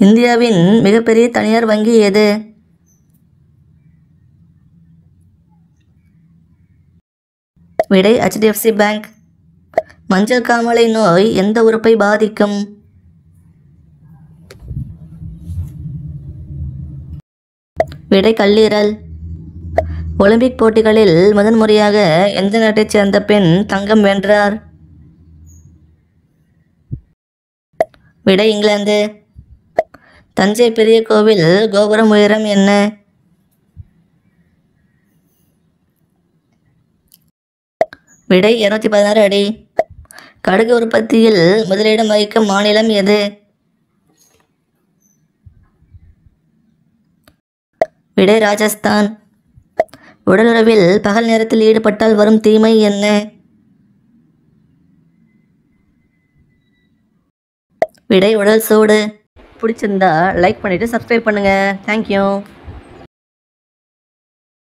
இந்தியாவின் மிகப்பெரிய தனியார் வங்கி எது? விடை HDFC பேங்க். மஞ்சள் காமாலை நோய் எந்த உறுப்பை பாதிக்கும்? விடை கல்லீரல். ஒலிம்பிக் போட்டிகளில் முதன்முறையாக எந்த நாட்டைச் சேர்ந்த பெண் தங்கம் வென்றார்? விடை இங்கிலாந்து. தஞ்சை பெரிய கோவில் கோபுரம் உயரம் என்ன? விடை 216 அடி. கடுகு உற்பத்தியில் முதலிடம் வகிக்கும் மாநிலம் எது? விடை ராஜஸ்தான். உடலுறவில் பகல் நேரத்தில் ஈடுபட்டால் வரும் தீமை என்ன? விடை உடல் சூடு. பிடிச்சிருந்தா லைக் பண்ணிவிட்டு சப்ஸ்கிரைப் பண்ணுங்கள். தேங்க்யூ.